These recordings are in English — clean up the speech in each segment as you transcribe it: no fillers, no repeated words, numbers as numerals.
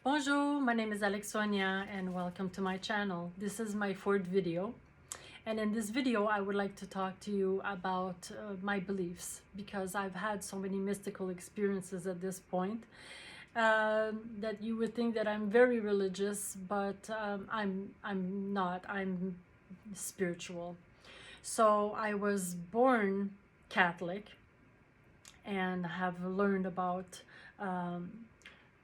Bonjour, my name is Alexsonia and welcome to my channel. This is my fourth video, and in this video I would like to talk to you about my beliefs, because I've had so many mystical experiences at this point that you would think that I'm very religious, but I'm not. I'm spiritual. So I was born Catholic and have learned about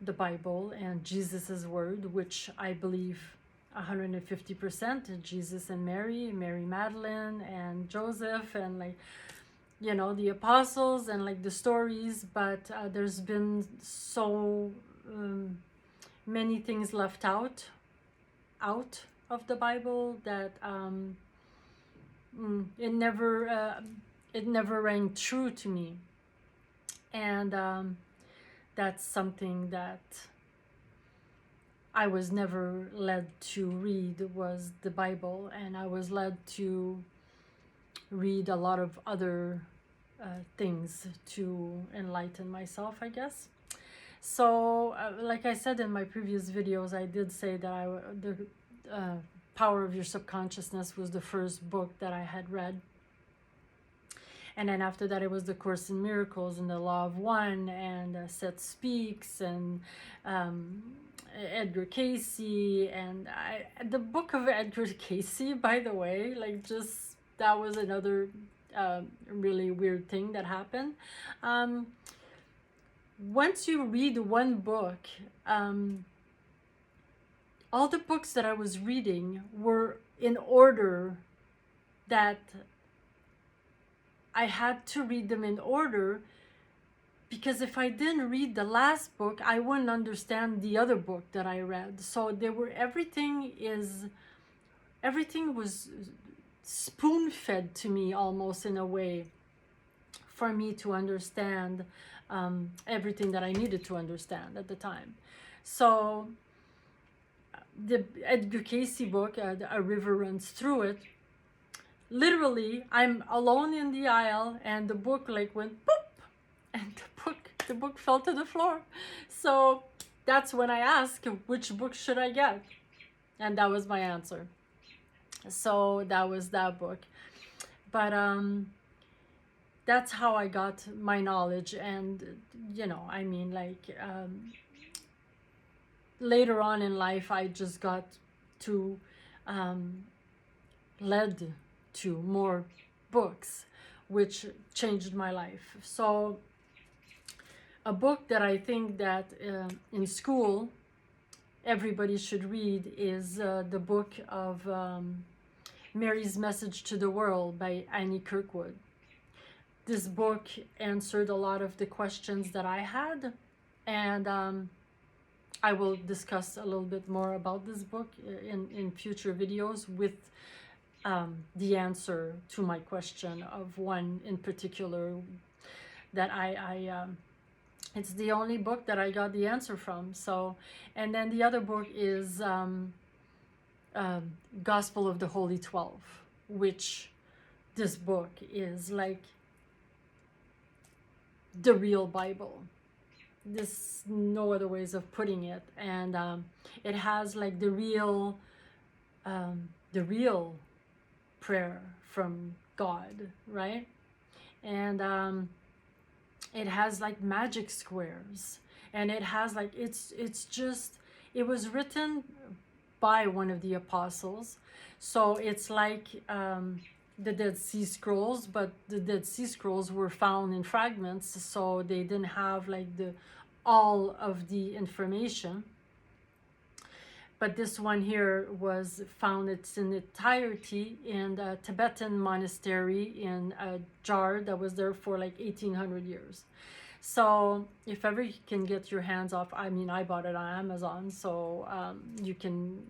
the Bible and Jesus's word, which I believe 150%. Jesus and Mary Magdalene and Joseph, and the apostles, and the stories. But there's been so many things left out of the Bible that it never rang true to me. And that's something that I was never led to read, was the Bible, and I was led to read a lot of other things to enlighten myself, I guess. So like I said in my previous videos, I did say that the Power of Your Subconsciousness was the first book that I had read. And then after that, it was the Course in Miracles and the Law of One and Seth Speaks and Edgar Cayce. And the book of Edgar Cayce, by the way, that was another really weird thing that happened. Once you read one book, all the books that I was reading were in order that I had to read them in order, because if I didn't read the last book, I wouldn't understand the other book that I read. So everything was spoon-fed to me, almost, in a way, for me to understand everything that I needed to understand at the time. So the Edgar Cayce book, A River Runs Through It, literally, I'm alone in the aisle, and the book went boop, and the book fell to the floor. So that's when I asked, which book should I get? And that was my answer. So that was that book. But that's how I got my knowledge. And later on in life, I just got to led to more books, which changed my life. So a book that I think that in school everybody should read is the book of Mary's Message to the World by Annie Kirkwood. This book answered a lot of the questions that I had, and I will discuss a little bit more about this book in future videos with the answer to my question of one in particular that it's the only book that I got the answer from. So, and then the other book is Gospel of the Holy 12, which this book is like the real Bible. There's no other ways of putting it. And it has the real prayer from God, right? And it has magic squares, and it has it was written by one of the apostles. So it's the Dead Sea Scrolls, but the Dead Sea Scrolls were found in fragments, so they didn't have all of the information. But this one here was found, it's in entirety in a Tibetan monastery in a jar that was there for 1800 years. So if ever you can get your hands off, I bought it on Amazon, so you can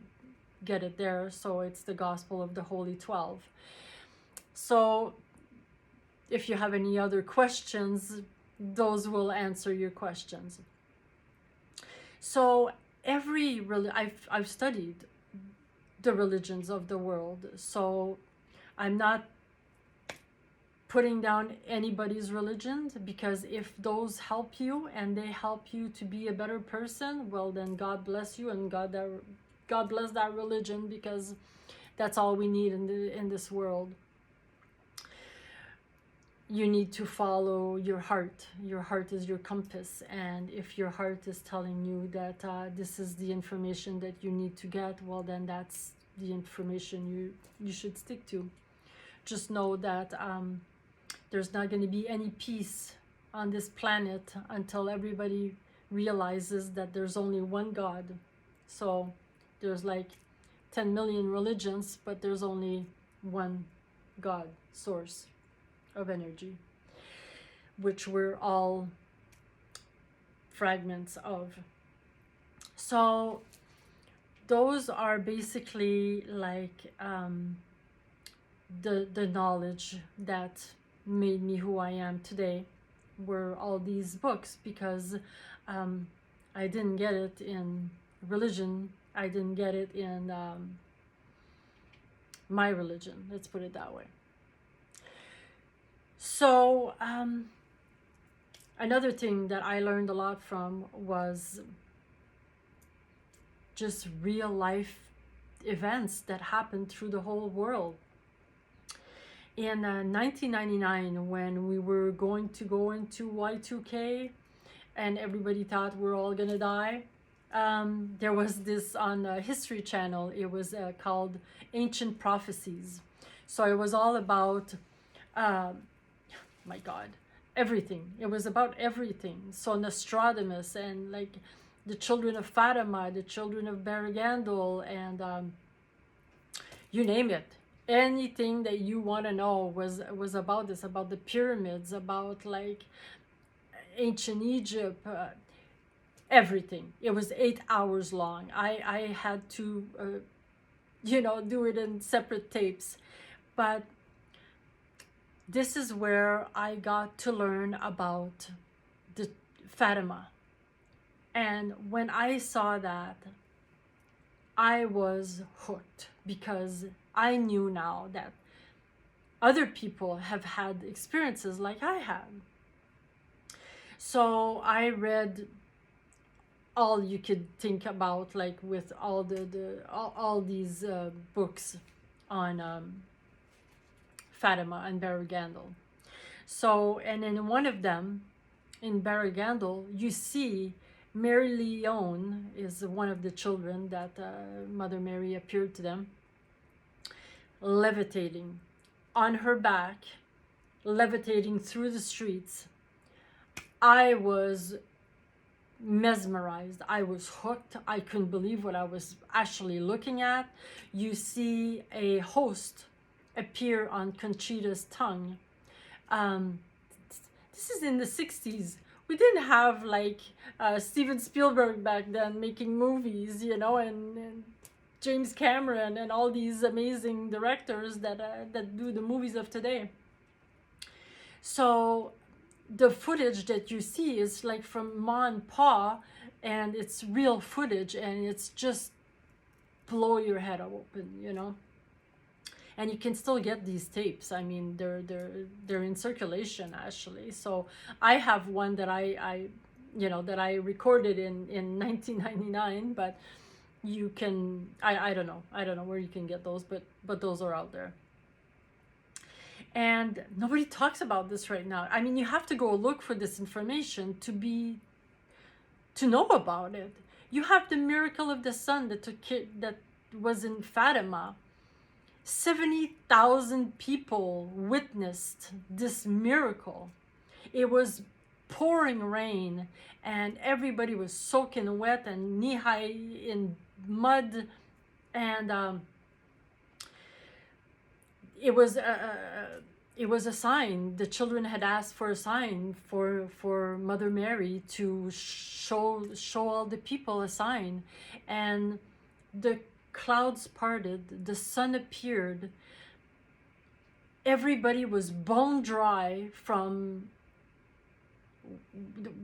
get it there. So it's the Gospel of the Holy 12. So if you have any other questions, those will answer your questions. So I've studied the religions of the world, so I'm not putting down anybody's religion, because if those help you and they help you to be a better person, well, then God bless you, and God bless that religion, because that's all we need in this world. You need to follow your heart. Your heart is your compass, and if your heart is telling you that this is the information that you need to get, well, then that's the information you should stick to. Just know that there's not going to be any peace on this planet until everybody realizes that there's only one God. So there's like 10 million religions, but there's only one God, source of energy, which we're all fragments of. So those are basically like the knowledge that made me who I am today, were all these books, because I didn't get it in religion. I didn't get it in my religion, let's put it that way. So another thing that I learned a lot from was just real life events that happened through the whole world. In 1999, when we were going to go into Y2K and everybody thought we're all gonna die, there was this on History Channel. It was called Ancient Prophecies. So it was all about my God, everything. It was about everything. So Nostradamus, and like the children of Fatima, the children of Barragandal, and you name it. Anything that you want to know was about this, about the pyramids, about like ancient Egypt, everything. It was 8 hours long. I had to, do it in separate tapes. But this is where I got to learn about the Fatima. And when I saw that, I was hooked, because I knew now that other people have had experiences like I had. So I read all you could think about, like with all all these books on Fatima and Barragandal. So, and in one of them, in Barragandal, you see Mary Leone is one of the children that Mother Mary appeared to them, levitating on her back, levitating through the streets. I was mesmerized. I was hooked. I couldn't believe what I was actually looking at. You see a host appear on Conchita's tongue. This is in the 60s. We didn't have like Steven Spielberg back then making movies, and James Cameron and all these amazing directors that do the movies of today. So the footage that you see is like from Ma and Pa, and it's real footage, and it's just blow your head open, And you can still get these tapes. I mean, they're in circulation actually. So I have one that I recorded in 1999, but you can, I don't know where you can get those, but those are out there. And nobody talks about this right now. I mean, you have to go look for this information to know about it. You have the miracle of the sun that was in Fatima. 70,000 people witnessed this miracle. It was pouring rain, and everybody was soaking wet and knee-high in mud, and it was a sign. The children had asked for a sign for Mother Mary to show all the people a sign, and the clouds parted, the sun appeared, everybody was bone dry from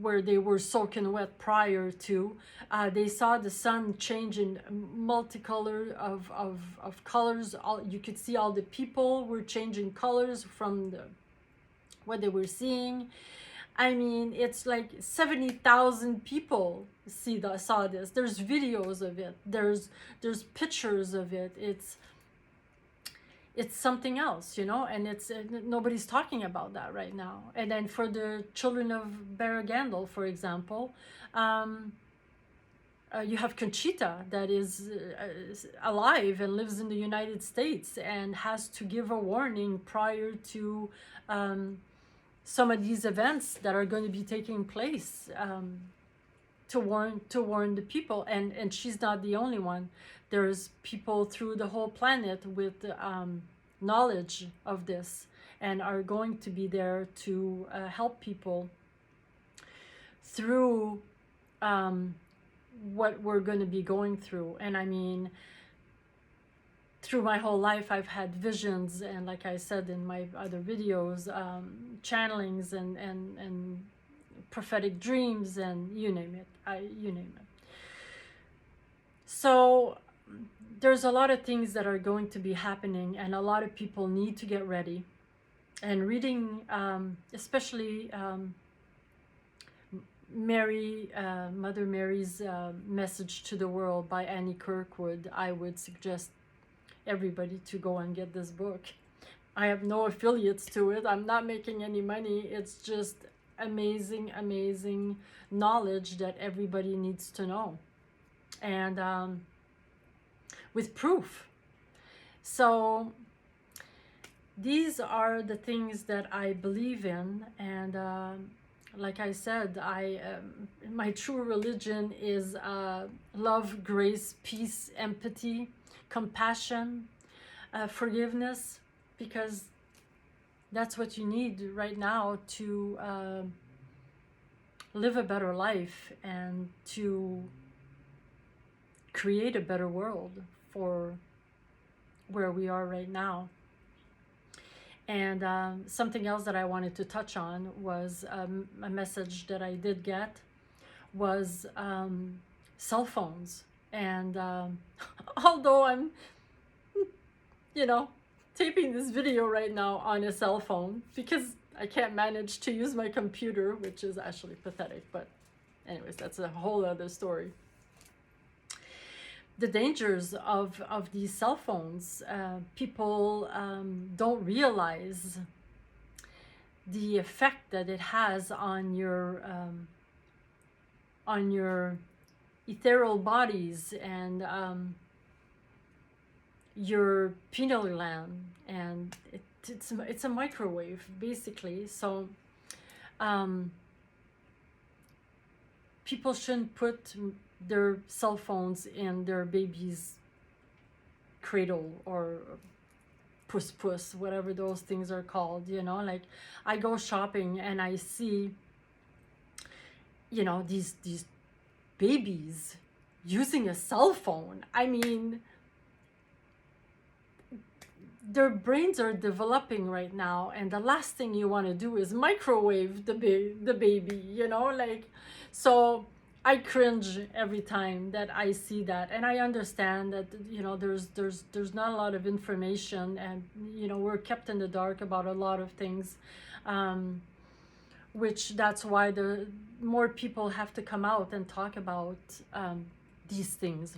where they were soaking wet prior to. They saw the sun change in multicolor of colors. You could see all the people were changing colors from the what they were seeing. I mean, it's like 70,000 people saw this. There's videos of it. There's pictures of it. It's something else, you know, and it's nobody's talking about that right now. And then for the children of Barragandal, for example, you have Conchita that is alive and lives in the United States and has to give a warning prior to some of these events that are going to be taking place, to warn the people. And she's not the only one. There's people through the whole planet with knowledge of this and are going to be there to help people through what we're going to be going through. And I mean, through my whole life, I've had visions, and like I said in my other videos, channelings and prophetic dreams, and you name it. You name it. So there's a lot of things that are going to be happening, and a lot of people need to get ready. And reading, especially Mother Mary's Message to the World by Annie Kirkwood, I would suggest everybody to go and get this book. I have no affiliates to it. I'm not making any money. It's just amazing, amazing knowledge that everybody needs to know. And with proof. So these are the things that I believe in. And like I said, my true religion is love, grace, peace, empathy, compassion, forgiveness, because that's what you need right now to live a better life and to create a better world for where we are right now. And something else that I wanted to touch on was a message that I did get was cell phones. And although I'm, you know, taping this video right now on a cell phone because I can't manage to use my computer, which is actually pathetic. But anyways, that's a whole other story. The dangers of these cell phones, people don't realize the effect that it has on your ethereal bodies and your pineal gland, and it's a microwave basically. So people shouldn't put their cell phones in their baby's cradle or puss, whatever those things are called, you know. Like, I go shopping and I see, you know, these babies using a cell phone. I mean, their brains are developing right now, and the last thing you want to do is microwave the baby, you know. Like, so I cringe every time that I see that. And I understand that, you know, there's not a lot of information, and, you know, we're kept in the dark about a lot of things, which that's why the more people have to come out and talk about these things.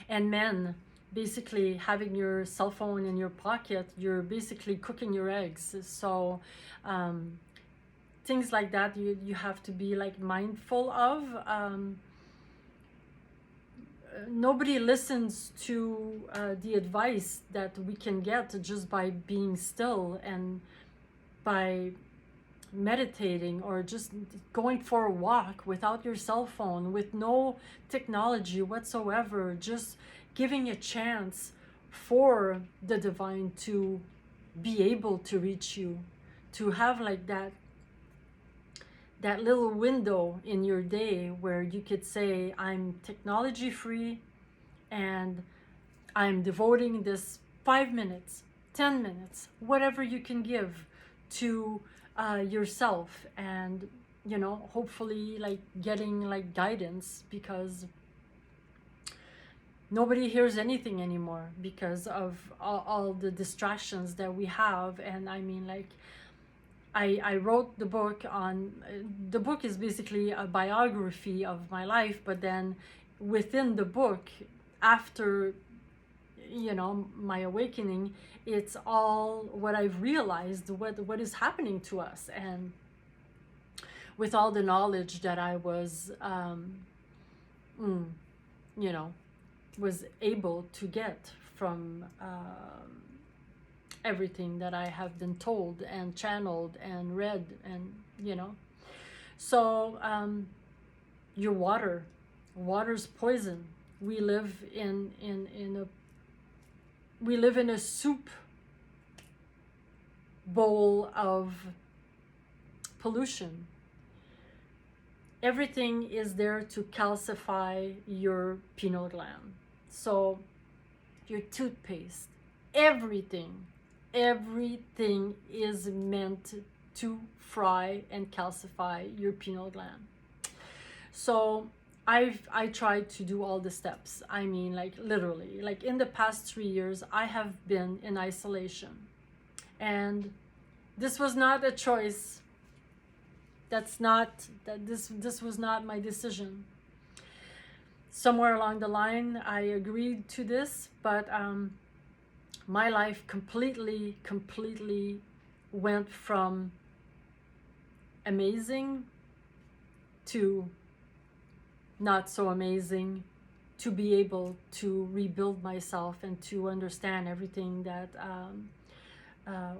And men, basically having your cell phone in your pocket, you're basically cooking your eggs. So things like that you have to be like mindful of. Nobody listens to the advice that we can get just by being still and by meditating, or just going for a walk without your cell phone, with no technology whatsoever, just giving a chance for the divine to be able to reach you, to have like that little window in your day where you could say, I'm technology free and I'm devoting this 5 minutes, 10 minutes, whatever you can give to yourself, and, you know, hopefully like getting like guidance, because nobody hears anything anymore because of all the distractions that we have. And I mean, like, I wrote the book on, the book is basically a biography of my life, but then within the book, after, you know, my awakening, it's all what I've realized, what is happening to us, and with all the knowledge that I was, you know, was able to get from everything that I have been told and channeled and read, and you know. So your water's poison. We live in a soup bowl of pollution. Everything is there to calcify your pineal gland. So your toothpaste, everything is meant to fry and calcify your pineal gland. So I tried to do all the steps. I mean, like literally, like in the past 3 years, I have been in isolation, and this was not a choice. This was not my decision. Somewhere along the line, I agreed to this, but my life completely went from amazing to not so amazing, to be able to rebuild myself and to understand everything that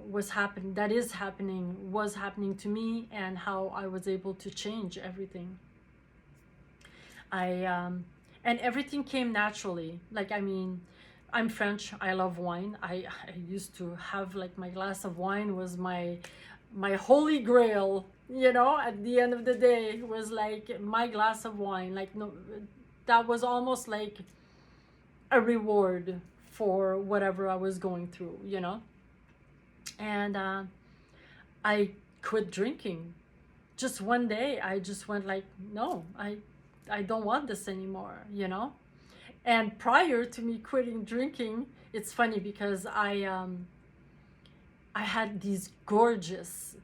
was happening to me, and how I was able to change everything. And everything came naturally. Like, I mean, I'm French. I love wine. I used to have, like, my glass of wine was my holy grail. You know, at the end of the day, it was like my glass of wine. Like, no, that was almost like a reward for whatever I was going through. You know, and I quit drinking. Just one day, I just went like, no, I don't want this anymore. You know. And prior to me quitting drinking, it's funny because I had these gorgeous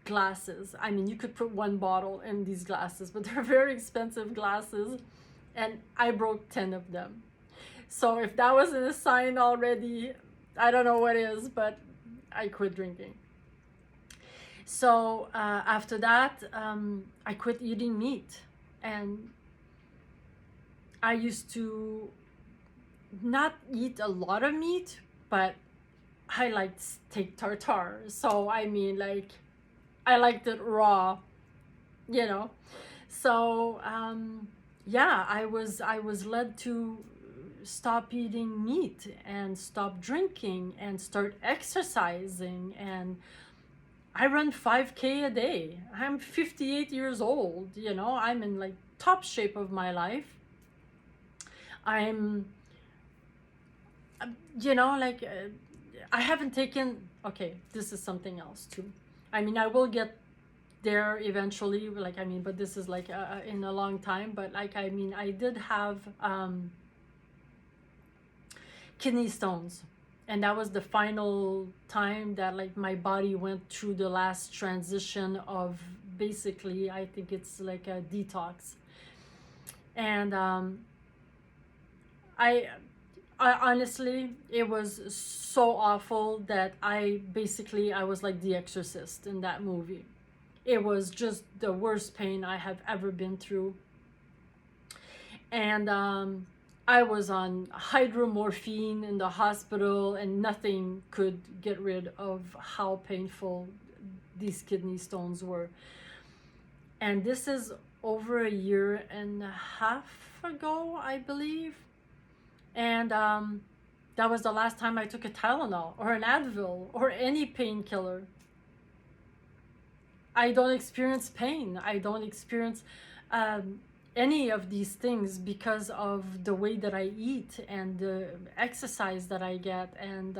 glasses. I mean, you could put one bottle in these glasses, but they're very expensive glasses, and I broke 10 of them. So if that wasn't a sign already, I don't know what is, but I quit drinking. So after that, I quit eating meat, and I used to not eat a lot of meat, but I liked steak tartare. So I mean, like, I liked it raw, you know. So yeah, I was led to stop eating meat and stop drinking and start exercising, and I run 5K a day. I'm 58 years old, you know. I'm in like top shape of my life. I'm you know, like I haven't taken, okay, this is something else too. I mean, I will get there eventually, like, I mean, but this is like in a long time. But like, I mean, I did have kidney stones, and that was the final time that like my body went through the last transition of, basically, I think it's like a detox. And I honestly, it was so awful that I was like the exorcist in that movie. It was just the worst pain I have ever been through. And I was on hydromorphine in the hospital, and nothing could get rid of how painful these kidney stones were. And this is over 1.5 years ago, I believe. And that was the last time I took a Tylenol or an Advil or any painkiller. I don't experience pain. I don't experience any of these things because of the way that I eat and the exercise that I get, and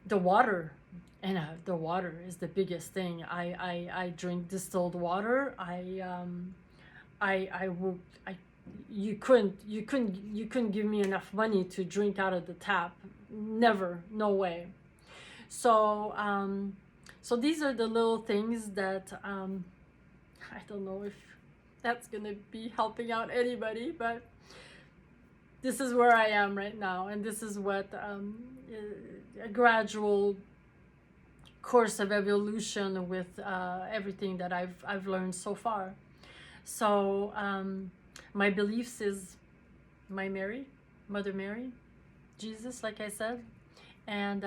the water. And the water is the biggest thing. I drink distilled water. You couldn't give me enough money to drink out of the tap. Never, no way. So so these are the little things that I don't know if that's gonna be helping out anybody, but this is where I am right now, and this is what a gradual course of evolution with everything that I've learned so far. So my beliefs is my Mary, Mother Mary, Jesus, like I said, and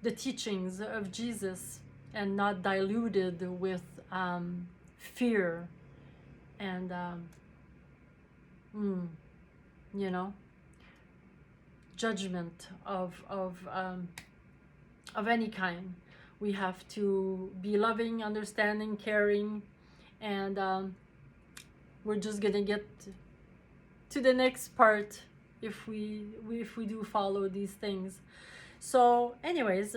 the teachings of Jesus, and not diluted with fear and you know, judgment of any kind. We have to be loving, understanding, caring, and we're just gonna get to the next part if we do follow these things. So anyways,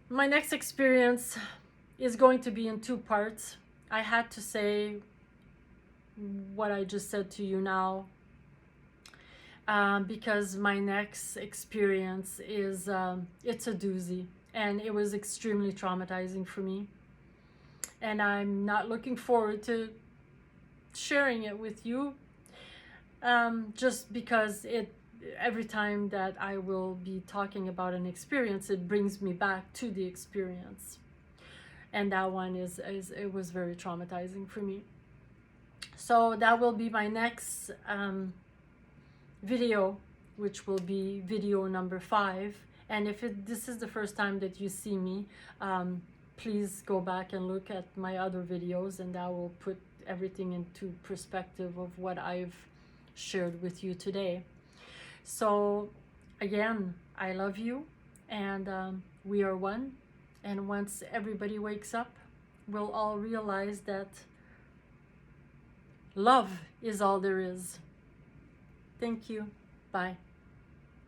my next experience is going to be in 2 parts. I had to say what I just said to you now, because my next experience is it's a doozy, and it was extremely traumatizing for me, and I'm not looking forward to sharing it with you, just because every time that I will be talking about an experience, it brings me back to the experience, and that one is it was very traumatizing for me. So that will be my next video, which will be video number 5. And if this is the first time that you see me, please go back and look at my other videos, and that will put everything into perspective of what I've shared with you today. So again, I love you, and we are one. And once everybody wakes up, we'll all realize that love is all there is. Thank you. Bye.